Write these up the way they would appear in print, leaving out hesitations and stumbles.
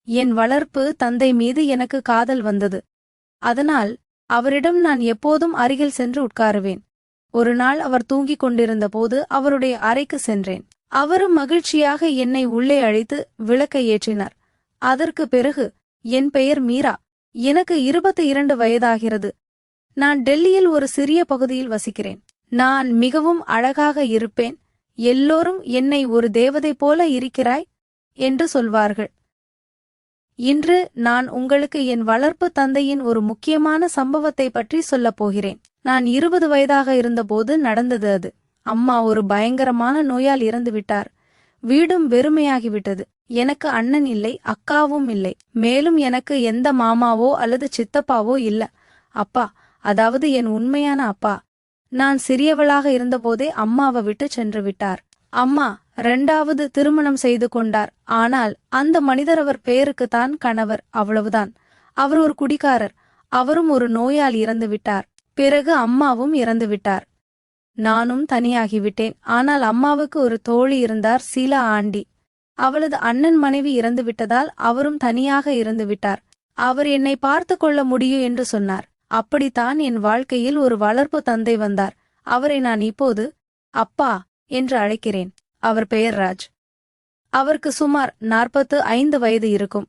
என் வளர்ப்பு தந்தை மீது எனக்கு காதல் வந்தது. அதனால் அவரிடம் நான் எப்போதும் அருகில் சென்று உட்காருவேன். ஒரு நாள் அவர் தூங்கிக் கொண்டிருந்த போது அவருடைய அறைக்கு சென்றேன். அவரும் மகிழ்ச்சியாக என்னை உள்ளே அழைத்து விளக்கை ஏற்றினார். அதற்கு பிறகு, என் பெயர் மீரா. எனக்கு 22 வயதாகிறது. நான் டெல்லியில் ஒரு சிறிய பகுதியில் வசிக்கிறேன். நான் மிகவும் அழகாக இருப்பேன். எல்லோரும் என்னை ஒரு தேவதை போல இருக்கிறாய் என்று சொல்வார்கள். இன்று நான் உங்களுக்கு என் வளர்ப்பு தந்தையின் ஒரு முக்கியமான சம்பவத்தை பற்றி சொல்லப் போகிறேன். நான் 20 வயதாக இருந்தபோது நடந்தது அது. அம்மா ஒரு பயங்கரமான நோயால் இறந்துவிட்டார். வீடும் வெறுமையாகிவிட்டது. எனக்கு அண்ணன் இல்லை, அக்காவும் இல்லை. மேலும் எனக்கு எந்த மாமாவோ அல்லது சித்தப்பாவோ இல்ல. அப்பா, அதாவது என் உண்மையான அப்பா, நான் சிறியவளாக இருந்தபோதே அம்மாவை விட்டு சென்று விட்டார். அம்மா 2வது திருமணம் செய்து கொண்டார். ஆனால் அந்த மனிதர் அவர் பெயருக்குத்தான் கணவர், அவ்வளவுதான். அவர் ஒரு குடிகாரர். அவரும் ஒரு நோயால் இறந்து விட்டார். பிறகு அம்மாவும் இறந்து விட்டார். நானும் தனியாகிவிட்டேன். ஆனால் அம்மாவுக்கு ஒரு தோழி இருந்தார், சீலா ஆண்டி. அவளது அண்ணன் மனைவி இறந்து விட்டதால் அவரும் தனியாக இருந்து விட்டார். அவர் என்னை பார்த்து கொள்ள முடியும் என்று சொன்னார். அப்படித்தான் என் வாழ்க்கையில் ஒரு வளர்ப்பு தந்தை வந்தார். அவரை நான் இப்போது அப்பா என்று அழைக்கிறேன். அவர் பெயர் ராஜ். அவருக்கு சுமார் 45 வயது இருக்கும்.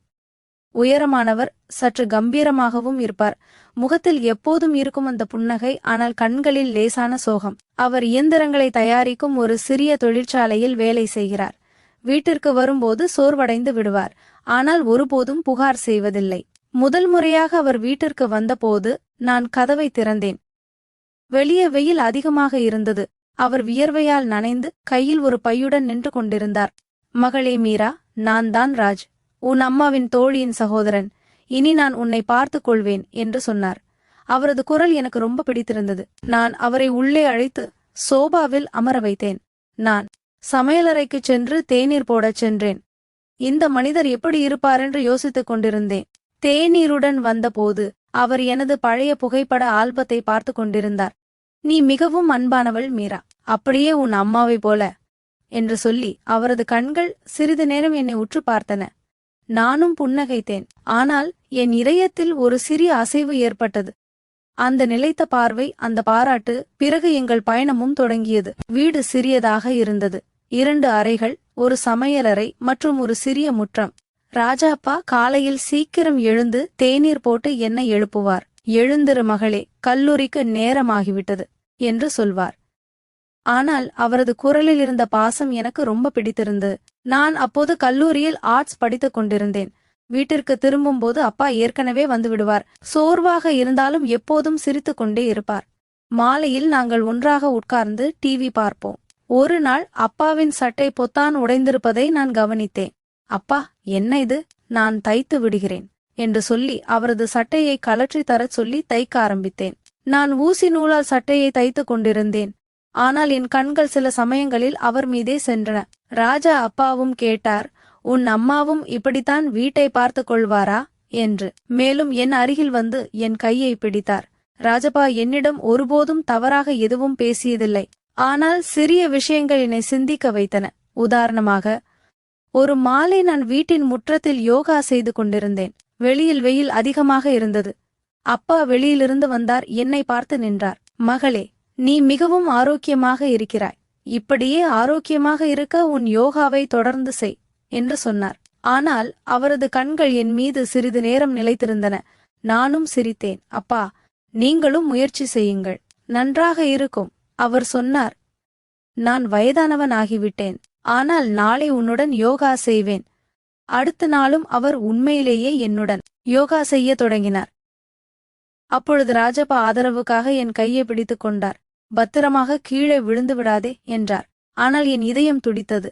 உயரமானவர், சற்று கம்பீரமாகவும் இருப்பார். முகத்தில் எப்போதும் இருக்கும் அந்த புன்னகை, ஆனால் கண்களில் லேசான சோகம். அவர் இயந்திரங்களை தயாரிக்கும் ஒரு சிறிய தொழிற்சாலையில் வேலை செய்கிறார். வீட்டிற்கு வரும்போது சோர்வடைந்து விடுவார். ஆனால் ஒருபோதும் புகார் செய்வதில்லை. முதல் முறையாக அவர் வீட்டிற்கு வந்தபோது நான் கதவை திறந்தேன். வெளியே வெயில் அதிகமாக இருந்தது. அவர் வியர்வையால் நனைந்து கையில் ஒரு பையுடன் நின்று கொண்டிருந்தார். மகளே மீரா, நான் தான் ராஜ், உன் அம்மாவின் தோழியின் சகோதரன். இனி நான் உன்னை பார்த்துக் கொள்வேன் என்று சொன்னார். அவரது குரல் எனக்கு ரொம்ப பிடித்திருந்தது. நான் அவரை உள்ளே அழைத்து சோபாவில் அமர வைத்தேன். நான் சமையலறைக்குச் சென்று தேநீர் போடச் சென்றேன். இந்த மனிதர் எப்படி இருப்பாரென்று யோசித்துக் கொண்டிருந்தேன். தேநீருடன் வந்தபோது அவர் எனது பழைய புகைப்பட ஆல்பத்தை பார்த்து கொண்டிருந்தார். நீ மிகவும் அன்பானவள் மீரா, அப்படியே உன் அம்மாவை போல என்று சொல்லி அவரது கண்கள் சிறிது நேரம் என்னை உற்று பார்த்தன. நானும் புன்னகைத்தேன். ஆனால் என் இதயத்தில் ஒரு சிறிய அசைவு ஏற்பட்டது. அந்த நிலைத்த பார்வை, அந்த பாராட்டு. பிறகு எங்கள் பயணமும் தொடங்கியது. வீடு சிறியதாக இருந்தது. 2 அறைகள், ஒரு சமையலறை மற்றும் ஒரு சிறிய முற்றம். ராஜாப்பா காலையில் சீக்கிரம் எழுந்து தேநீர் போட்டு என்னை எழுப்புவார். எழுந்திரு மகளே, கல்லூரிக்கு நேரமாகிவிட்டது என்று சொல்வார். ஆனால் அவரது குரலில் இருந்த பாசம் எனக்கு ரொம்ப பிடித்திருந்தது. நான் அப்போது கல்லூரியில் ஆர்ட்ஸ் படித்துக் கொண்டிருந்தேன். வீட்டிற்கு திரும்பும்போது அப்பா ஏற்கனவே வந்துவிடுவார். சோர்வாக இருந்தாலும் எப்போதும் சிரித்துக் கொண்டே இருப்பார். மாலையில் நாங்கள் ஒன்றாக உட்கார்ந்து டிவி பார்ப்போம். ஒரு நாள் அப்பாவின் சட்டை பொத்தான் உடைந்திருப்பதை நான் கவனித்தேன். அப்பா, என்ன இது? நான் தைத்து விடுகிறேன் என்று சொல்லி அவரது சட்டையை கலற்றி தரச் சொல்லி தைக்க ஆரம்பித்தேன். நான் ஊசி நூலால் சட்டையை தைத்துக் கொண்டிருந்தேன். ஆனால் என் கண்கள் சில சமயங்களில் அவர் மீதே சென்றன. ராஜா அப்பாவும் கேட்டார், உன் அம்மாவும் இப்படித்தான் வீட்டை பார்த்து கொள்வாரா என்று. மேலும் என் அருகில் வந்து என் கையை பிடித்தார். ராஜப்பா என்னிடம் ஒருபோதும் தவறாக எதுவும் பேசியதில்லை. ஆனால் சிறிய விஷயங்கள் என்னை சிந்திக்க வைத்தன. உதாரணமாக, ஒரு மாலை நான் வீட்டின் முற்றத்தில் யோகா செய்து கொண்டிருந்தேன். வெளியில் வெயில் அதிகமாக இருந்தது. அப்பா வெளியிலிருந்து வந்தார். என்னை பார்த்து நின்றார். மகளே, நீ மிகவும் ஆரோக்கியமாக இருக்கிறாய். இப்படியே ஆரோக்கியமாக இருக்க உன் யோகாவை தொடர்ந்து செய் என்று சொன்னார். ஆனால் அவரது கண்கள் என் மீது சிறிது நேரம் நிலைத்திருந்தன. நானும் சிரித்தேன். அப்பா, நீங்களும் முயற்சி செய்யுங்கள், நன்றாக இருக்கும். அவர் சொன்னார், நான் வயதானவன் ஆகிவிட்டேன். ஆனால் நாளை உன்னுடன் யோகா செய்வேன். அடுத்த நாளும் அவர் உண்மையிலேயே என்னுடன் யோகா செய்ய தொடங்கினார். அப்பொழுது ராஜப்பா ஆதரவுக்காக என் கையை பிடித்துக் கொண்டார். பத்திரமாக கீழே விழுந்து விடாதே என்றார். ஆனால் என் இதயம் துடித்தது.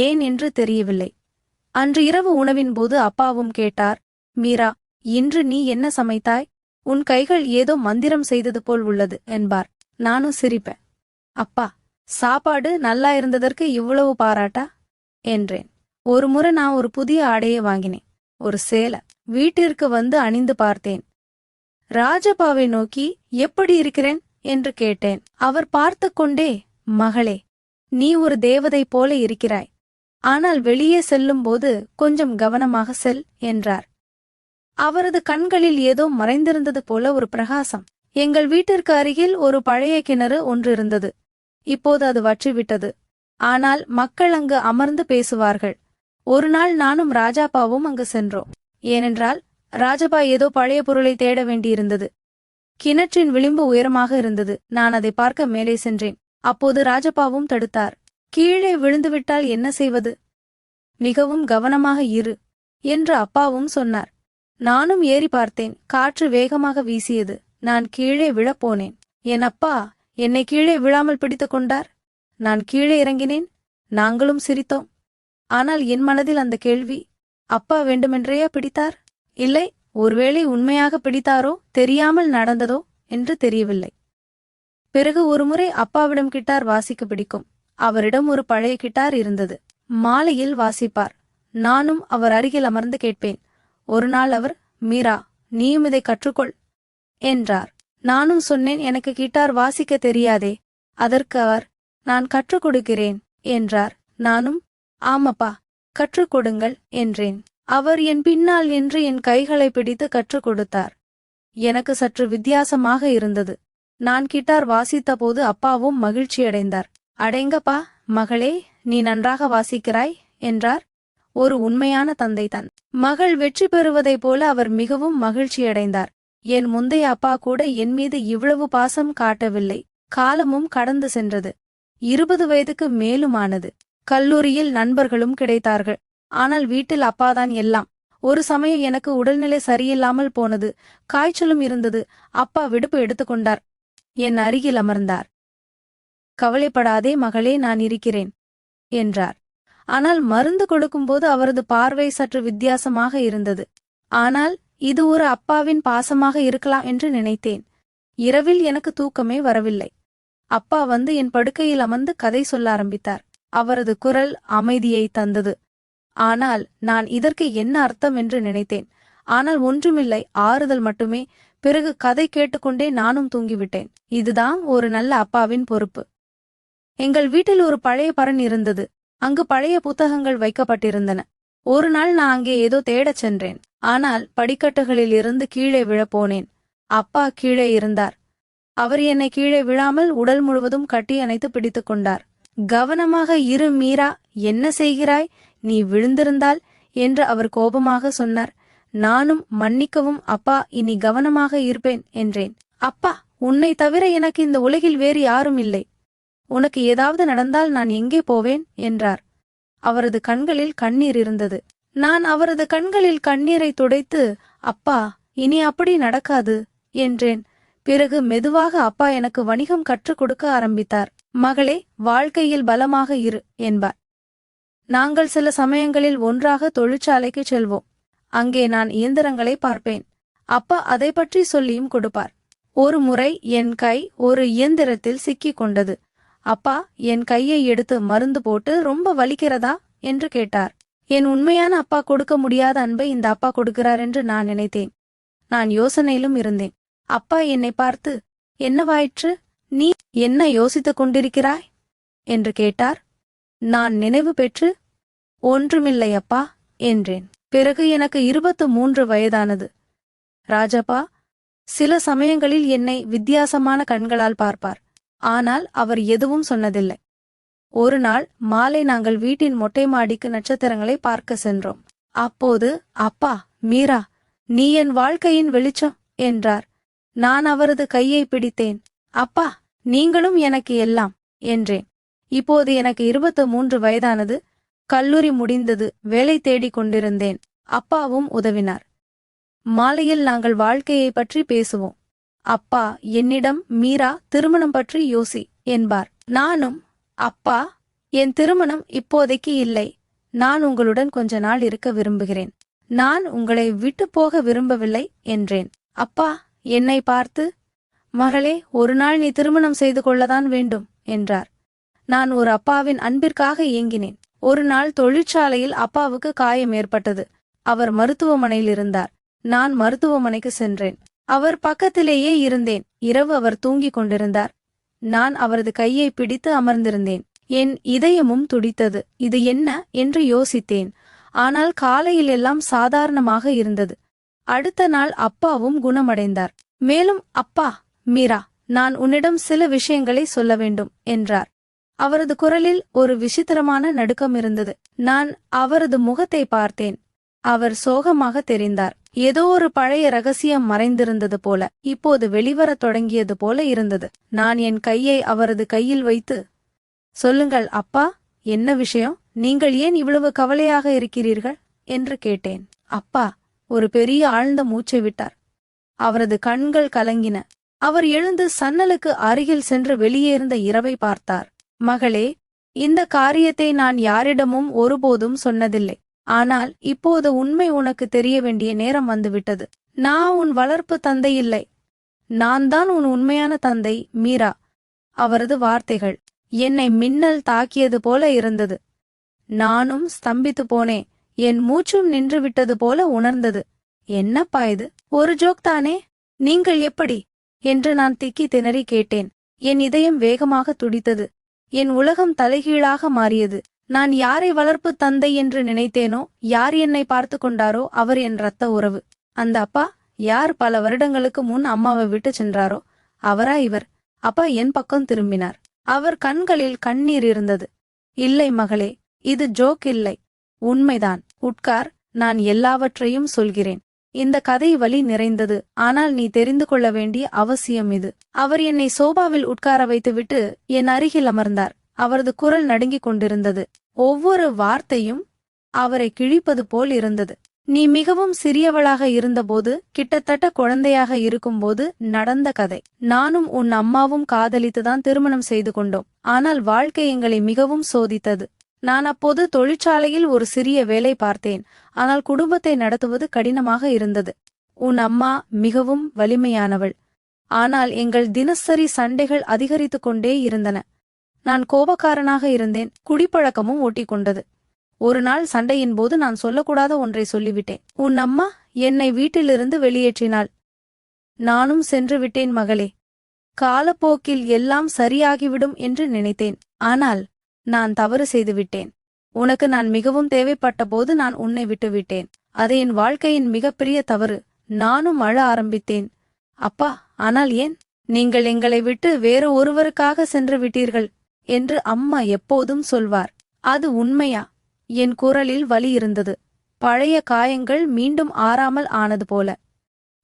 ஏன் என்று தெரியவில்லை. அன்று இரவு உணவின் போது அப்பாவும் கேட்டார், மீரா, இன்று நீ என்ன சமைத்தாய்? உன் கைகள் ஏதோ மந்திரம் செய்தது போல் உள்ளது என்பார். நானும் சிரிப்பேன். அப்பா, சாப்பாடு நல்லா இருந்ததற்கு இவ்வளவு பாராட்டா என்றேன். ஒரு முறை நான் ஒரு புதிய ஆடையை வாங்கினேன், ஒரு சேலை. வீட்டிற்கு வந்து அணிந்து பார்த்தேன். ராஜப்பாவை நோக்கி எப்படி இருக்கிறேன் என்று கேட்டேன். அவர் பார்த்து கொண்டே, மகளே, நீ ஒரு தேவதை போல இருக்கிறாய். ஆனால் வெளியே செல்லும்போது கொஞ்சம் கவனமாக செல் என்றார். அவரது கண்களில் ஏதோ மறைந்திருந்தது போல ஒரு பிரகாசம். எங்கள் வீட்டிற்கு அருகில் ஒரு பழைய கிணறு ஒன்று இருந்தது. இப்போது அது வற்றிவிட்டது. ஆனால் மக்கள் அங்கு அமர்ந்து பேசுவார்கள். ஒரு நாள் நானும் ராஜாப்பாவும் அங்கு சென்றோம். ஏனென்றால் ராஜப்பா ஏதோ பழைய பொருளை தேட வேண்டியிருந்தது. கிணற்றின் விளிம்பு உயரமாக இருந்தது. நான் அதை பார்க்க மேலே சென்றேன். அப்போது ராஜப்பாவும் தடுத்தார். கீழே விழுந்துவிட்டால் என்ன செய்வது? மிகவும் கவனமாக இரு என்று அப்பாவும் சொன்னார். நானும் ஏறி பார்த்தேன். காற்று வேகமாக வீசியது. நான் கீழே விழப்போனேன். என் அப்பா என்னை கீழே விழாமல் பிடித்துக் கொண்டார். நான் கீழே இறங்கினேன். நாங்களும் சிரித்தோம். ஆனால் என் மனதில் அந்த கேள்வி, அப்பா வேண்டுமென்றையா பிடித்தார்? இல்லை, ஒருவேளை உண்மையாக பிடித்தாரோ தெரியாமல் நடந்ததோ என்று தெரியவில்லை. பிறகு ஒருமுறை அப்பாவிடம் கிட்டார் வாசிக்க பிடிக்கும். அவரிடம் ஒரு பழைய கிட்டார் இருந்தது. மாலையில் வாசிப்பார். நானும் அவர் அருகில் அமர்ந்து கேட்பேன். ஒரு நாள் அவர், மீரா, நீயும் இதை கற்றுக்கொள் என்றார். நானும் சொன்னேன், எனக்கு கிட்டார் வாசிக்க தெரியாதே. அதற்கு அவர், நான் கற்றுக் கொடுக்கிறேன் என்றார். நானும், ஆமப்பா, கற்றுக் கொடுங்கள் என்றேன். அவர் என் பின்னால் நின்று என் கைகளை பிடித்து கற்றுக் கொடுத்தார். எனக்கு சற்று வித்தியாசமாக இருந்தது. நான் கிட்டார் வாசித்தபோது அப்பாவும் மகிழ்ச்சியடைந்தார். அடேங்கப்பா, மகளே, நீ நன்றாக வாசிக்கிறாய் என்றார். ஒரு உண்மையான தந்தை தன் மகள் வெற்றி பெறுவதைப் போல அவர் மிகவும் மகிழ்ச்சியடைந்தார். என் முந்தைய அப்பா கூட என் மீது இவ்வளவு பாசம் காட்டவில்லை. காலமும் கடந்து சென்றது. 20 வயதுக்கு மேலுமானது. கல்லூரியில் நண்பர்களும் கிடைத்தார்கள். ஆனால் வீட்டில் அப்பாதான் எல்லாம். ஒரு சமயம் எனக்கு உடல்நிலை சரியில்லாமல் போனது. காய்ச்சலும் இருந்தது. அப்பா விடுப்பு எடுத்துக்கொண்டார். என் அருகில் அமர்ந்தார். கவலைப்படாதே மகளே, நான் இருக்கிறேன் என்றார். ஆனால் மருந்து கொடுக்கும்போது அவரது பார்வை சற்று வித்தியாசமாக இருந்தது. ஆனால் இது ஒரு அப்பாவின் பாசமாக இருக்கலாம் என்று நினைத்தேன். இரவில் எனக்கு தூக்கமே வரவில்லை. அப்பா வந்து என் படுக்கையில் அமர்ந்து கதை சொல்ல ஆரம்பித்தார். அவரது குரல் அமைதியை தந்தது. ஆனால் நான் இதற்கு என்ன அர்த்தம் என்று நினைத்தேன். ஆனால் ஒன்றுமில்லை, ஆறுதல் மட்டுமே. பிறகு கதை கேட்டுக்கொண்டே நானும் தூங்கிவிட்டேன். இதுதான் ஒரு நல்ல அப்பாவின் பொறுப்பு. எங்கள் வீட்டில் ஒரு பழைய பரண் இருந்தது. அங்கு பழைய புத்தகங்கள் வைக்கப்பட்டிருந்தன. ஒரு நாள் நான் அங்கே ஏதோ தேடச் சென்றேன். ஆனால் படிக்கட்டுகளில் இருந்து கீழே விழப்போனேன். அப்பா கீழே இருந்தார். அவர் என்னை கீழே விழாமல் உடல் முழுவதும் கட்டி அணைத்து பிடித்துக் கொண்டார். கவனமாக இரு மீரா, என்ன செய்கிறாய்? நீ விழுந்திருந்தால் என்று அவர் கோபமாக சொன்னார். நானும், மன்னிக்கவும் அப்பா, இனி கவனமாக இருப்பேன் என்றேன். அப்பா, உன்னை தவிர எனக்கு இந்த உலகில் வேறு யாரும் இல்லை. உனக்கு ஏதாவது நடந்தால் நான் எங்கே போவேன் என்றார். அவரது கண்களில் கண்ணீர் இருந்தது. நான் அவரது கண்களில் கண்ணீரை துடைத்து, அப்பா, இனி அப்படி நடக்காது என்றேன். பிறகு மெதுவாக அப்பா எனக்கு வணிகம் கற்றுக் கொடுக்க ஆரம்பித்தார். மகளே, வாழ்க்கையில் பலமாக இரு என்பார். நாங்கள் சில சமயங்களில் ஒன்றாக தொழிற்சாலைக்கு செல்வோம். அங்கே நான் இயந்திரங்களை பார்ப்பேன். அப்பா அதை பற்றி சொல்லியும் கொடுப்பார். ஒரு முறை என் கை ஒரு இயந்திரத்தில் சிக்கிக் கொண்டது. அப்பா என் கையை எடுத்து மருந்து போட்டு, ரொம்ப வலிக்கிறதா என்று கேட்டார். என் உண்மையான அப்பா கொடுக்க முடியாத அன்பை இந்த அப்பா கொடுக்கிறார் என்று நான் நினைத்தேன். நான் யோசனையிலும் இருந்தேன். அப்பா என்னை பார்த்து, என்னவாயிற்று? நீ என்ன யோசித்துக் கொண்டிருக்கிறாய் என்று கேட்டார். நான் நினைவு பெற்று, ஒன்றுமில்லை அப்பா என்றேன். பிறகு எனக்கு 23 வயதானது. ராஜப்பா சில சமயங்களில் என்னை வித்தியாசமான கண்களால் பார்ப்பார். ஆனால் அவர் எதுவும் சொன்னதில்லை. ஒரு நாள் மாலை நாங்கள் வீட்டின் மொட்டை மாடிக்கு நட்சத்திரங்களை பார்க்க சென்றோம். அப்போது, அப்பா, மீரா, நீ என் வாழ்க்கையின் வெளிச்சம் என்றார். நான் அவரது கையை பிடித்தேன். அப்பா, நீங்களும் எனக்கு எல்லாம் என்றேன். இப்போது எனக்கு 23 வயதானது. கல்லூரி முடிந்தது. வேலை தேடிக் கொண்டிருந்தேன். அப்பாவும் உதவினார். மாலையில் நாங்கள் வாழ்க்கையை பற்றி பேசுவோம். அப்பா என்னிடம், மீரா, திருமணம் பற்றி யோசி என்பார். நானும், அப்பா, என் திருமணம் இப்போதைக்கு இல்லை. நான் உங்களுடன் கொஞ்ச நாள் இருக்க விரும்புகிறேன். நான் உங்களை விட்டு போக விரும்பவில்லை என்றேன். அப்பா என்னை பார்த்து, மகளே, ஒரு நாள் நீ திருமணம் செய்து கொள்ளதான் வேண்டும் என்றார். நான் ஒரு அப்பாவின் அன்பிற்காக ஏங்கினேன். ஒரு நாள் தொழிற்சாலையில் அப்பாவுக்கு காயம் ஏற்பட்டது. அவர் மருத்துவமனையில் இருந்தார். நான் மருத்துவமனைக்கு சென்றேன். அவர் பக்கத்திலேயே இருந்தேன். இரவு அவர் தூங்கிக் கொண்டிருந்தார். நான் அவரது கையை பிடித்து அமர்ந்திருந்தேன். என் இதயமும் துடித்தது. இது என்ன என்று யோசித்தேன். ஆனால் காலையில் எல்லாம் சாதாரணமாக இருந்தது. அடுத்த நாள் அப்பாவும் குணமடைந்தார். மேலும், அப்பா, மீரா, நான் உன்னிடம் சில விஷயங்களை சொல்ல வேண்டும் என்றார். அவரது குரலில் ஒரு விசித்திரமான நடுக்கம் இருந்தது. நான் அவரது முகத்தை பார்த்தேன். அவர் சோகமாக தெரிந்தார். ஏதோ ஒரு பழைய ரகசியம் மறைந்திருந்தது போல, இப்போது வெளிவரத் தொடங்கியது போல இருந்தது. நான் என் கையை அவரது கையில் வைத்து, சொல்லுங்கள் அப்பா, என்ன விஷயம்? நீங்கள் ஏன் இவ்வளவு கவலையாக இருக்கிறீர்கள் என்று கேட்டேன். அப்பா ஒரு பெரிய ஆழ்ந்த மூச்சை விட்டார். அவரது கண்கள் கலங்கின. அவர் எழுந்து சன்னலுக்கு அருகில் சென்று வெளியே இருந்த இரவை பார்த்தார். மகளே, இந்த காரியத்தை நான் யாரிடமும் ஒருபோதும் சொன்னதில்லை. ஆனால் இப்போது உண்மை உனக்கு தெரிய வேண்டிய நேரம் வந்துவிட்டது. நான் உன் வளர்ப்பு தந்தை இல்லை. நான் தான் உன் உண்மையான தந்தை, மீரா. அவரது வார்த்தைகள் என்னை மின்னல் தாக்கியது போல இருந்தது. நானும் ஸ்தம்பித்து போனேன். என் மூச்சும் நின்றுவிட்டது போல உணர்ந்தது. என்னப்பா இது? ஒரு ஜோக் தானே? நீங்கள் எப்படி என்று நான் திக்கி திணறி கேட்டேன். என் இதயம் வேகமாக துடித்தது. என் உலகம் தலைகீழாக மாறியது. நான் யாரை வளர்ப்பு தந்தை என்று நினைத்தேனோ, யார் என்னை பார்த்து கொண்டாரோ அவர் என் இரத்த உறவு. அந்த அப்பா யார் பல வருடங்களுக்கு முன் அம்மாவை விட்டு சென்றாரோ அவரா இவர்? அப்பா என் பக்கம் திரும்பினார். அவர் கண்களில் கண்ணீர் இருந்தது. இல்லை மகளே, இது ஜோக் இல்லை, உண்மைதான். உட்கார், நான் எல்லாவற்றையும் சொல்கிறேன். இந்த கதை வலி நிறைந்தது. ஆனால் நீ தெரிந்து கொள்ள வேண்டிய அவசியம் இது. அவர் என்னை சோபாவில் உட்கார வைத்துவிட்டு என் அருகில் அமர்ந்தார். அவரது குரல் நடுங்கிக் கொண்டிருந்தது. ஒவ்வொரு வார்த்தையும் அவரை கிழிப்பது போல் இருந்தது. நீ மிகவும் சிறியவளாக இருந்தபோது, கிட்டத்தட்ட குழந்தையாக இருக்கும்போது நடந்த கதை. நானும் உன் அம்மாவும் காதலித்துதான் திருமணம் செய்து கொண்டோம். ஆனால் வாழ்க்கை எங்களை மிகவும் சோதித்தது. நான் அப்போது தொழிற்சாலையில் ஒரு சிறிய வேலை பார்த்தேன். ஆனால் குடும்பத்தை நடத்துவது கடினமாக இருந்தது. உன் அம்மா மிகவும் வலிமையானவள். ஆனால் எங்கள் தினசரி சண்டைகள் அதிகரித்து கொண்டே இருந்தன. நான் கோபக்காரனாக இருந்தேன். குடிப்பழக்கமும் ஒட்டிக்கொண்டது. ஒரு நாள் சண்டையின் போது நான் சொல்லக்கூடாத ஒன்றை சொல்லிவிட்டேன். உன் அம்மா என்னை வீட்டிலிருந்து வெளியேற்றினாள். நானும் சென்று விட்டேன் மகளே. காலப்போக்கில் எல்லாம் சரியாகிவிடும் என்று நினைத்தேன். ஆனால் நான் தவறு செய்துவிட்டேன். உனக்கு நான் மிகவும் தேவைப்பட்ட போது நான் உன்னை விட்டுவிட்டேன். அது என் வாழ்க்கையின் மிகப்பெரிய தவறு. நானும் அழ ஆரம்பித்தேன். அப்பா, ஆனால் ஏன்? நீங்கள் எங்களை விட்டு வேறு ஒருவருக்காக சென்று விட்டீர்கள் என்று அம்மா எப்போதும் சொல்வார். அது உண்மையா? என் குரலில் வலி இருந்தது. பழைய காயங்கள் மீண்டும் ஆறாமல் ஆனது போல.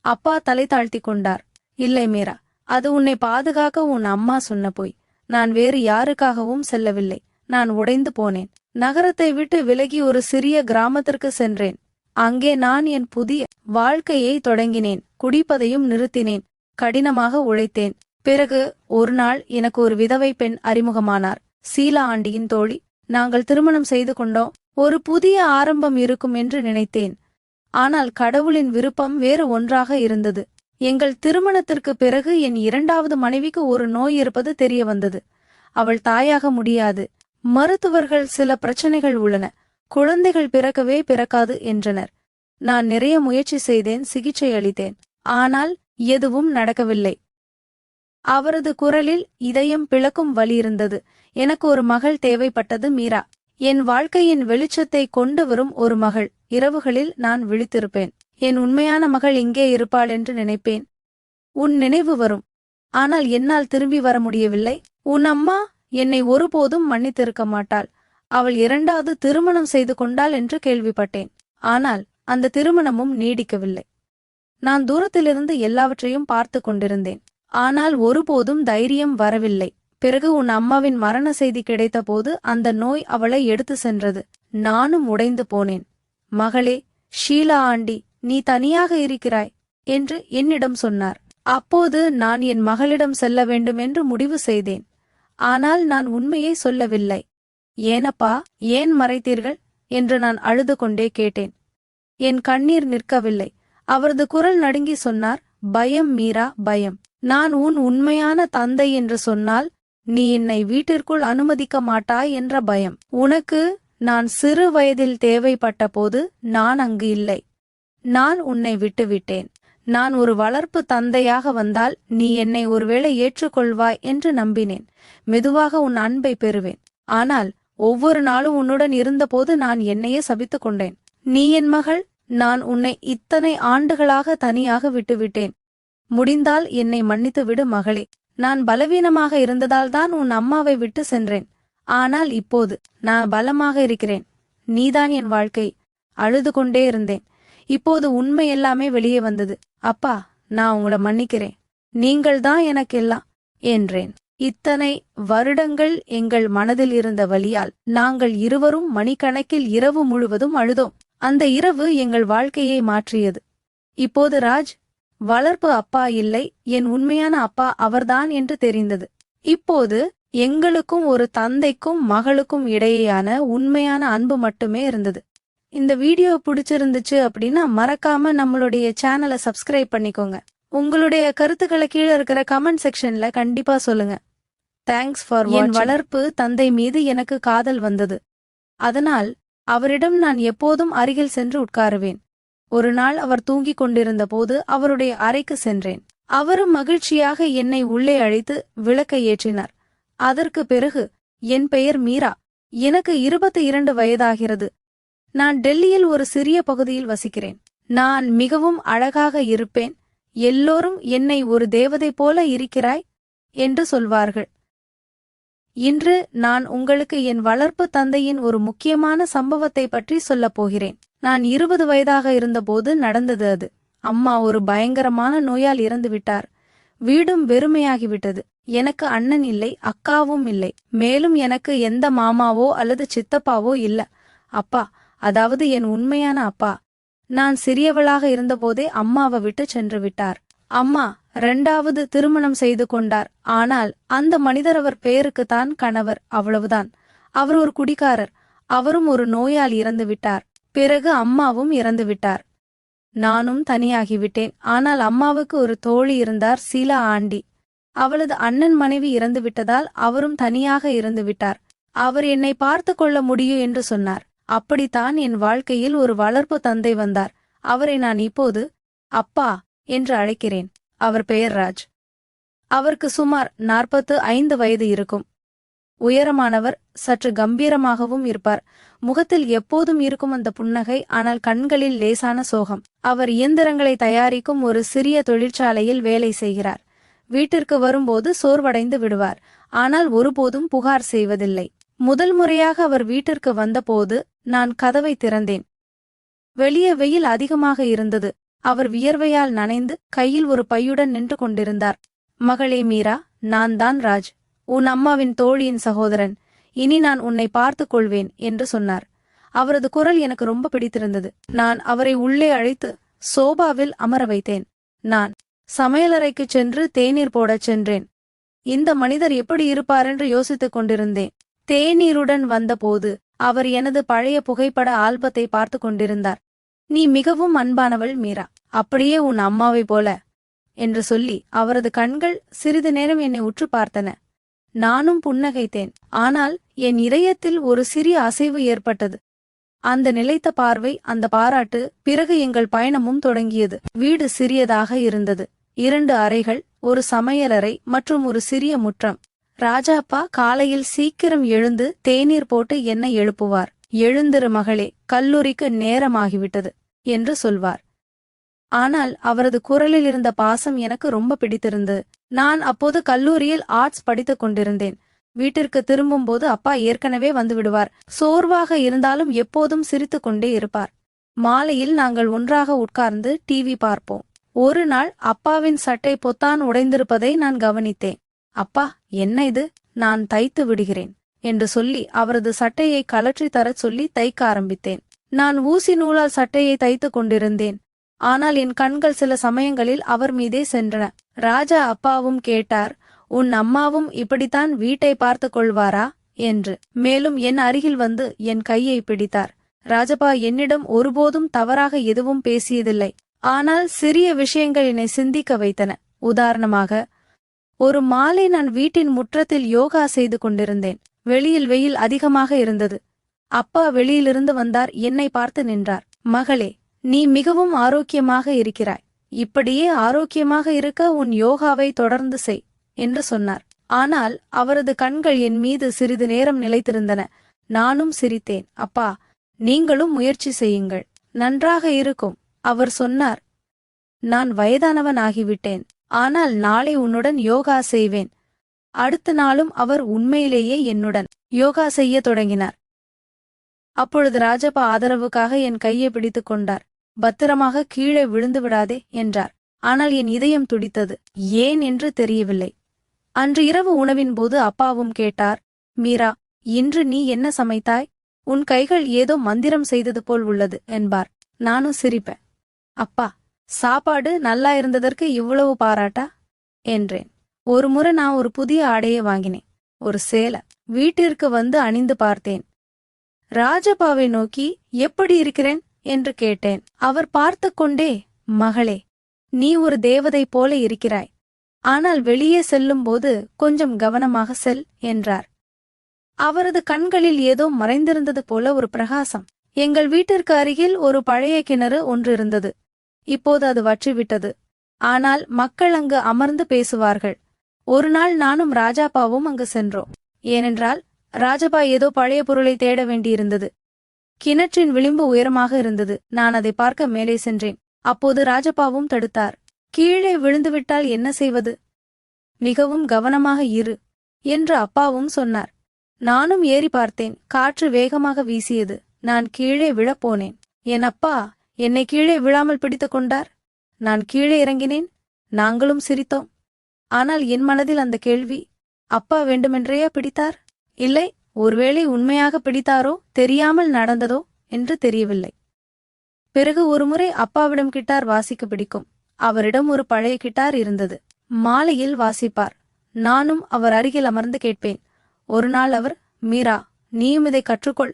அப்பா தலை தாழ்த்தி கொண்டார். இல்லை மீரா, அது உன்னை பாதுகாக்க உன் அம்மா சொன்ன போய். நான் வேறு யாருக்காகவும் செல்லவில்லை. நான் உடைந்து போனேன். நகரத்தை விட்டு விலகி ஒரு சிறிய கிராமத்திற்கு சென்றேன். அங்கே நான் என் புதிய வாழ்க்கையை தொடங்கினேன். குடிப்பதையும் நிறுத்தினேன். கடினமாக உழைத்தேன். பிறகு ஒரு நாள் எனக்கு ஒரு விதவை பெண் அறிமுகமானார். சீலா ஆண்டியின் தோழி. நாங்கள் திருமணம் செய்து கொண்டோம். ஒரு புதிய ஆரம்பம் இருக்கும் என்று நினைத்தேன். ஆனால் கடவுளின் விருப்பம் வேறு ஒன்றாக இருந்தது. எங்கள் திருமணத்திற்கு பிறகு என் இரண்டாவது மனைவிக்கு ஒரு நோய் இருப்பது தெரிய வந்தது. அவள் தாயாக முடியாது. மருத்துவர்கள் சில பிரச்சனைகள் உள்ளன. குழந்தைகள் பிறக்கவே பிறக்காது என்றனர். நான் நிறைய முயற்சி செய்தேன், சிகிச்சை அளித்தேன். ஆனால் எதுவும் நடக்கவில்லை. அவரது குரலில் இதயம் பிளக்கும் வலி இருந்தது. எனக்கு ஒரு மகள் தேவைப்பட்டது, மீரா. என் வாழ்க்கையின் வெளிச்சத்தை கொண்டு வரும் ஒரு மகள். இரவுகளில் நான் விழித்திருப்பேன். என் உண்மையான மகள் எங்கே இருப்பாள் என்று நினைப்பேன். உன் நினைவு வரும். ஆனால் என்னால் திரும்பி வர முடியவில்லை. உன் அம்மா என்னை ஒருபோதும் மன்னித்திருக்க மாட்டாள். அவள் இரண்டாவது திருமணம் செய்து கொண்டாள் என்று கேள்விப்பட்டேன். ஆனால் அந்த திருமணமும் நீடிக்கவில்லை. நான் தூரத்திலிருந்து எல்லாவற்றையும் பார்த்து கொண்டிருந்தேன். ஆனால் ஒருபோதும் தைரியம் வரவில்லை. பிறகு உன் அம்மாவின் மரண செய்தி கிடைத்தபோது அந்த நோய் அவளை எடுத்து சென்றது. நானும் உடைந்து போனேன். மகளே, ஷீலா ஆண்டி, நீ தனியாக இருக்கிறாய் என்று என்னிடம் சொன்னார். அப்போது நான் என் மகளிடம் செல்ல வேண்டும் என்று முடிவு செய்தேன். ஆனால் நான் உண்மையை சொல்லவில்லை. ஏனப்பா, ஏன் மறைத்தீர்கள் என்று நான் அழுது கொண்டே கேட்டேன். என் கண்ணீர் நிற்கவில்லை. அவரது குரல் நடுங்கி சொன்னார், பயம் மீரா, பயம். நான் உன் உண்மையான தந்தை என்று சொன்னால் நீ என்னை வீட்டிற்குள் அனுமதிக்க மாட்டாய் என்ற பயம். உனக்கு நான் சிறு வயதில் தேவைப்பட்ட போது நான் அங்கு இல்லை. நான் உன்னை விட்டுவிட்டேன். நான் ஒரு வளர்ப்பு தந்தையாக வந்தால் நீ என்னை ஒருவேளை ஏற்றுக்கொள்வாய் என்று நம்பினேன். மெதுவாக உன் அன்பை பெறுவேன். ஆனால் ஒவ்வொரு நாளும் உன்னுடன் இருந்தபோது நான் என்னையே சபித்துக் கொண்டேன். நீ என் மகள், நான் உன்னை இத்தனை ஆண்டுகளாக தனியாக விட்டுவிட்டேன். முடிந்தால் என்னை மன்னித்து விடு மகளே. நான் பலவீனமாக இருந்ததால் தான் உன் அம்மாவை விட்டு சென்றேன். ஆனால் இப்போது நான் பலமாக இருக்கிறேன். நீதான் என் வாழ்க்கை. அழுது கொண்டே இருந்தேன். இப்போது உண்மை எல்லாமே வெளியே வந்தது. அப்பா, நான் உங்களை மன்னிக்கிறேன். நீங்கள்தான் எனக்கெல்லாம் என்றேன். இத்தனை வருடங்கள் எங்கள் மனதில் இருந்த வலியால் நாங்கள் இருவரும் மணிக்கணக்கில் இரவு முழுவதும் அழுதோம். அந்த இரவு எங்கள் வாழ்க்கையை மாற்றியது. இப்போது ராஜ் வளர்ப்பு அப்பா இல்லை, என் உண்மையான அப்பா அவர்தான் என்று தெரிந்தது. இப்போது எங்களுக்கும் ஒரு தந்தைக்கும் மகளுக்கும் இடையேயான உண்மையான அன்பு மட்டுமே இருந்தது. இந்த வீடியோ பிடிச்சிருந்துச்சு அப்படின்னா மறக்காம நம்மளுடைய சேனலை சப்ஸ்கிரைப் பண்ணிக்கோங்க. உங்களுடைய கருத்துக்களை கீழே இருக்கிற கமெண்ட் செக்ஷன்ல கண்டிப்பா சொல்லுங்க. தேங்க்ஸ் ஃபார் வாட்சிங். என் வளர்ப்பு தந்தை மீது எனக்கு காதல் வந்தது. அதனால் அவரிடம் நான் எப்போதும் அருகில் சென்று உட்காருவேன். ஒரு நாள் அவர் தூங்கிக் கொண்டிருந்த போது அவருடைய அறைக்கு சென்றேன். அவரும் மகிழ்ச்சியாக என்னை உள்ளே அழைத்து விளக்கை ஏற்றினார். அதற்கு பிறகு, என் பெயர் மீரா. எனக்கு 22 வயதாகிறது. நான் டெல்லியில் ஒரு சிறிய பகுதியில் வசிக்கிறேன். நான் மிகவும் அழகாக இருப்பேன். எல்லோரும் என்னை ஒரு தேவதை போல இருக்கிறாய் என்று சொல்வார்கள். இன்று நான் உங்களுக்கு என் வளர்ப்பு தந்தையின் ஒரு முக்கியமான சம்பவத்தை பற்றி சொல்லப் போகிறேன். நான் 20 வயதாக இருந்தபோது நடந்தது அது. அம்மா ஒரு பயங்கரமான நோயால் இறந்துவிட்டார். வீடும் வெறுமையாகிவிட்டது. எனக்கு அண்ணன் இல்லை, அக்காவும் இல்லை. மேலும் எனக்கு எந்த மாமாவோ அல்லது சித்தப்பாவோ இல்ல. அப்பா, அதாவது என் உண்மையான அப்பா, நான் சிறியவளாக இருந்தபோதே அம்மாவை விட்டு சென்று விட்டார். அம்மா 2வது திருமணம் செய்து கொண்டார். ஆனால் அந்த மனிதர் அவர் பெயருக்குத்தான் கணவர், அவ்வளவுதான். அவர் ஒரு குடிகாரர். அவரும் ஒரு நோயால் இறந்து விட்டார். பிறகு அம்மாவும் இறந்து விட்டார். நானும் தனியாகிவிட்டேன். ஆனால் அம்மாவுக்கு ஒரு தோழி இருந்தார், சீலா ஆண்டி. அவளது அண்ணன் மனைவி இறந்து விட்டதால் அவரும் தனியாக இருந்து விட்டார். அவர் என்னை பார்த்து கொள்ள முடியும் என்று சொன்னார். அப்படித்தான் என் வாழ்க்கையில் ஒரு வளர்ப்பு தந்தை வந்தார். அவரை நான் இப்போது அப்பா என்று அழைக்கிறேன். அவர் பெயர் ராஜ். அவருக்கு சுமார் 45 வயது இருக்கும். உயரமானவர், சற்று கம்பீரமாகவும் இருப்பார். முகத்தில் எப்போதும் இருக்கும் அந்த புன்னகை, ஆனால் கண்களில் லேசான சோகம். அவர் இயந்திரங்களை தயாரிக்கும் ஒரு சிறிய தொழிற்சாலையில் வேலை செய்கிறார். வீட்டிற்கு வரும்போது சோர்வடைந்து விடுவார். ஆனால் ஒருபோதும் புகார் செய்வதில்லை. முதல் முறையாக அவர் வீட்டிற்கு வந்தபோது நான் கதவை திறந்தேன். வெளியே வெயில் அதிகமாக இருந்தது. அவர் வியர்வையால் நனைந்து கையில் ஒரு பையுடன் நின்று கொண்டிருந்தார். மகளே மீரா, நான் தான் ராஜ், உன் அம்மாவின் தோழியின் சகோதரன். இனி நான் உன்னை பார்த்துக் கொள்வேன் என்று சொன்னார். அவரது குரல் எனக்கு ரொம்ப பிடித்திருந்தது. நான் அவரை உள்ளே அழைத்து சோபாவில் அமர வைத்தேன். நான் சமையலறைக்கு சென்று தேநீர் போடச் சென்றேன். இந்த மனிதர் எப்படி இருப்பாரென்று யோசித்துக் கொண்டிருந்தேன். தேநீருடன் வந்தபோது அவர் எனது பழைய புகைப்பட ஆல்பத்தை பார்த்து கொண்டிருந்தார். நீ மிகவும் அன்பானவள் மீரா, அப்படியே உன் அம்மாவை போல என்று சொல்லி அவரது கண்கள் சிறிது நேரம் என்னை உற்று பார்த்தன. நானும் புன்னகைத்தேன். ஆனால் என் இதயத்தில் ஒரு சிறிய அசைவு ஏற்பட்டது. அந்த நிலைத்த பார்வை, அந்த பாராட்டு. பிறகு எங்கள் பயணமும் தொடங்கியது. வீடு சிறியதாக இருந்தது. 2 அறைகள், ஒரு சமையலறை மற்றும் ஒரு சிறிய முற்றம். ராஜாப்பா காலையில் சீக்கிரம் எழுந்து தேநீர் போட்டு என்னை எழுப்புவார். எழுந்திரு மகளே, கல்லூரிக்கு நேரமாகிவிட்டது என்று சொல்வார். ஆனால் அவரது குரலில் இருந்த பாசம் எனக்கு ரொம்ப பிடித்திருந்தது. நான் அப்போது கல்லூரியில் ஆர்ட்ஸ் படித்துக் கொண்டிருந்தேன். வீட்டிற்கு திரும்பும்போது அப்பா ஏற்கனவே வந்துவிடுவார். சோர்வாக இருந்தாலும் எப்போதும் சிரித்துக் கொண்டே இருப்பார். மாலையில் நாங்கள் ஒன்றாக உட்கார்ந்து டிவி பார்ப்போம். ஒரு நாள் அப்பாவின் சட்டை பொத்தான் உடைந்திருப்பதை நான் கவனித்தேன். அப்பா, என்ன இது? நான் தைத்து விடுகிறேன் என்று சொல்லி அவரது சட்டையை கலற்றி தரச் சொல்லி தைக்க ஆரம்பித்தேன். நான் ஊசி நூலால் சட்டையை தைத்து கொண்டிருந்தேன். ஆனால் என் கண்கள் சில சமயங்களில் அவர் மீதே சென்றன. ராஜா அப்பாவும் கேட்டார், உன் அம்மாவும் இப்படித்தான் வீட்டை பார்த்து கொள்வாரா என்று. மேலும் என் அருகில் வந்து என் கையை பிடித்தார். ராஜப்பா என்னிடம் ஒருபோதும் தவறாக எதுவும் பேசியதில்லை. ஆனால் சிறிய விஷயங்கள் என்னை சிந்திக்க வைத்தன. உதாரணமாக, ஒரு மாலை நான் வீட்டின் முற்றத்தில் யோகா செய்து கொண்டிருந்தேன். வெளியில் வெயில் அதிகமாக இருந்தது. அப்பா வெளியிலிருந்து வந்தார். என்னை பார்த்து நின்றார். மகளே, நீ மிகவும் ஆரோக்கியமாக இருக்கிறாய். இப்படியே ஆரோக்கியமாக இருக்க உன் யோகாவை தொடர்ந்து செய் என்று சொன்னார். ஆனால் அவரது கண்கள் என் மீது சிறிது நேரம் நிலைத்திருந்தன. நானும் சிரித்தேன். அப்பா, நீங்களும் முயற்சி செய்யுங்கள், நன்றாக இருக்கும். அவர் சொன்னார், நான் வயதானவன் ஆகிவிட்டேன், ஆனால் நாளை உன்னுடன் யோகா செய்வேன். அடுத்த நாளும் அவர் உண்மையிலேயே என்னுடன் யோகா செய்ய தொடங்கினார். அப்பொழுது ராஜப்பா ஆதரவுக்காக என் கையை பிடித்துக் கொண்டார். பத்திரமாக கீழே விழுந்து விடாதே என்றார். ஆனால் என் இதயம் துடித்தது. ஏன் என்று தெரியவில்லை. அன்று இரவு உணவின் போது அப்பாவும் கேட்டார், மீரா, இன்று நீ என்ன சமைத்தாய்? உன் கைகள் ஏதோ மந்திரம் செய்தது போல் உள்ளது என்பார். நானும் சிரிப்பேன். அப்பா, சாப்பாடு நல்லா இருந்ததற்கு இவ்வளவு பாராட்டா என்றேன். ஒருமுறை நான் ஒரு புதிய ஆடையை வாங்கினேன், ஒரு சேலை. வீட்டிற்கு வந்து அணிந்து பார்த்தேன். ராஜப்பாவை நோக்கி எப்படி இருக்கிறேன் என்று கேட்டேன். அவர் பார்த்து கொண்டே, மகளே, நீ ஒரு தேவதை போல இருக்கிறாய். ஆனால் வெளியே செல்லும்போது கொஞ்சம் கவனமாக செல் என்றார். அவரது கண்களில் ஏதோ மறைந்திருந்தது போல ஒரு பிரகாசம். எங்கள் வீட்டிற்கு அருகில் ஒரு பழைய கிணறு ஒன்று இருந்தது. இப்போது அது வற்றிவிட்டது. ஆனால் மக்கள் அங்கு அமர்ந்து பேசுவார்கள். ஒரு நாள் நானும் ராஜாப்பாவும் அங்கு சென்றோம். ஏனென்றால் ராஜப்பா ஏதோ பழைய பொருளை தேட வேண்டியிருந்தது. கிணற்றின் விளிம்பு உயரமாக இருந்தது. நான் அதை பார்க்க மேலே சென்றேன். அப்போது ராஜப்பாவும் தடுத்தார். கீழே விழுந்துவிட்டால் என்ன செய்வது? மிகவும் கவனமாக இரு என்று அப்பாவும் சொன்னார். நானும் ஏறி பார்த்தேன். காற்று வேகமாக வீசியது. நான் கீழே விழப்போனேன். என் அப்பா என்னை கீழே விழாமல் பிடித்துக் கொண்டார். நான் கீழே இறங்கினேன். நாங்களும் சிரித்தோம். ஆனால் என் மனதில் அந்த கேள்வி, அப்பா வேண்டுமென்றையா பிடித்தார்? இல்லை, ஒருவேளை உண்மையாக பிடித்தாரோ, தெரியாமல் நடந்ததோ என்று தெரியவில்லை. பிறகு ஒருமுறை அப்பாவிடம் கிட்டார் வாசிக்க பிடிக்கும். அவரிடம் ஒரு பழைய கிட்டார் இருந்தது. மாலையில் வாசிப்பார். நானும் அவர் அருகில் அமர்ந்து கேட்பேன். ஒரு நாள் அவர், மீரா, நீயும் இதை கற்றுக்கொள்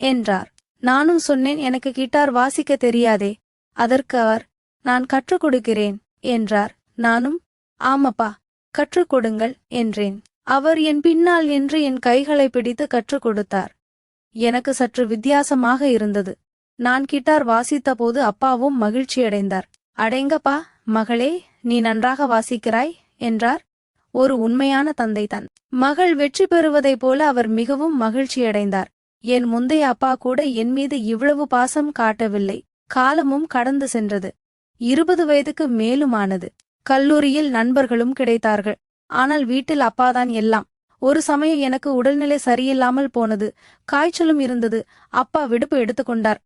என்றார். நானும் சொன்னேன், எனக்கு கிட்டார் வாசிக்க தெரியாதே. அதற்கு அவர், நான் கற்றுக் கொடுக்கிறேன் என்றார். நானும், ஆமப்பா, கற்றுக் கொடுங்கள் என்றேன். அவர் என் பின்னால் நின்று என் கைகளை பிடித்து கற்றுக் கொடுத்தார். எனக்கு சற்று வித்தியாசமாக இருந்தது. நான் கிட்டார் வாசித்தபோது அப்பாவும் மகிழ்ச்சியடைந்தார். அடேங்கப்பா, மகளே, நீ நன்றாக வாசிக்கிறாய் என்றார். ஒரு உண்மையான தந்தை தன் மகள் வெற்றி பெறுவதைப் போல அவர் மிகவும் மகிழ்ச்சியடைந்தார். என் முந்தைய அப்பா கூட என் மீது இவ்வளவு பாசம் காட்டவில்லை. காலமும் கடந்து சென்றது. 20 வயதுக்கு மேலுமானது. கல்லூரியில் நண்பர்களும் கிடைத்தார்கள். ஆனால் வீட்டில் அப்பாதான் எல்லாம். ஒரு சமயம் எனக்கு உடல்நிலை சரியில்லாமல் போனது. காய்ச்சலும் இருந்தது. அப்பா விடுப்பு எடுத்துக்கொண்டார்.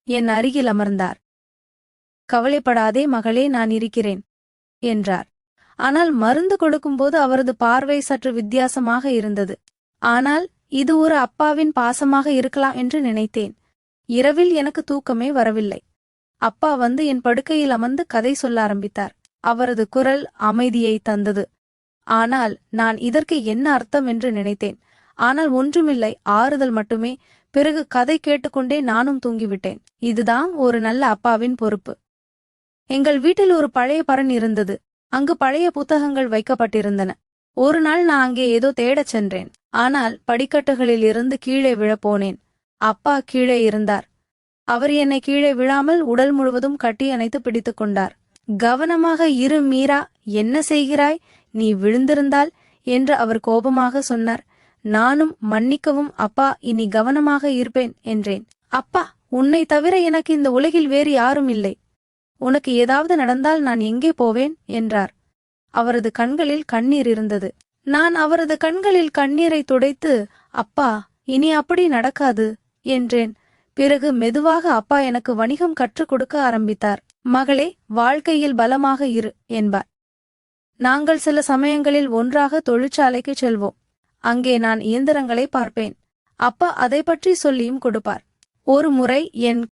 என் அருகில் அமர்ந்தார். கவலைப்படாதே மகளே, நான் இருக்கிறேன் என்றார். ஆனால் மருந்து கொடுக்கும்போது அவரது பார்வை சற்று வித்தியாசமாக இருந்தது. ஆனால் இது ஒரு அப்பாவின் பாசமாக இருக்கலாம் என்று நினைத்தேன். இரவில் எனக்கு தூக்கமே வரவில்லை. அப்பா வந்து என் படுக்கையில் அமர்ந்து கதை சொல்ல ஆரம்பித்தார். அவரது குரல் அமைதியை தந்தது. ஆனால் நான் இதற்கு என்ன அர்த்தம் என்று நினைத்தேன். ஆனால் ஒன்றுமில்லை, ஆறுதல் மட்டுமே. பிறகு கதை கேட்டுக்கொண்டே நானும் தூங்கிவிட்டேன். இதுதான் ஒரு நல்ல அப்பாவின் பொறுப்பு. எங்கள் வீட்டில் ஒரு பழைய பரண் இருந்தது. அங்கு பழைய புத்தகங்கள் வைக்கப்பட்டிருந்தன. ஒரு நாள் நான் அங்கே ஏதோ தேடச் சென்றேன். ஆனால் படிக்கட்டுகளில் இருந்து கீழே விழப்போனேன். அப்பா கீழே இருந்தார். அவர் என்னை கீழே விழாமல் உடல் முழுவதும் கட்டி அணைத்து பிடித்துக் கொண்டார். கவனமாக இரு மீரா, என்ன செய்கிறாய்? நீ விழுந்திருந்தால் என்று அவர் கோபமாக சொன்னார். நானும் மன்னிக்கவும் அப்பா, இனி கவனமாக இருப்பேன் என்றேன். அப்பா, உன்னை தவிர எனக்கு இந்த உலகில் வேறு யாரும் இல்லை. உனக்கு ஏதாவது நடந்தால் நான் எங்கே போவேன் என்றார். அவரது கண்களில் கண்ணீர் இருந்தது. நான் அவரது கண்களில் கண்ணீரை துடைத்து, அப்பா, இனி அப்படி நடக்காது என்றேன். பிறகு மெதுவாக அப்பா எனக்கு வணிகம் கற்றுக் கொடுக்க ஆரம்பித்தார். மகளே, வாழ்க்கையில் பலமாக இரு என்பார். நாங்கள் சில சமயங்களில் ஒன்றாக தொழிற்சாலைக்கு செல்வோம். அங்கே நான் இயந்திரங்களை பார்ப்பேன். அப்பா அதை பற்றி சொல்லியும் கொடுப்பார். ஒரு முறை என்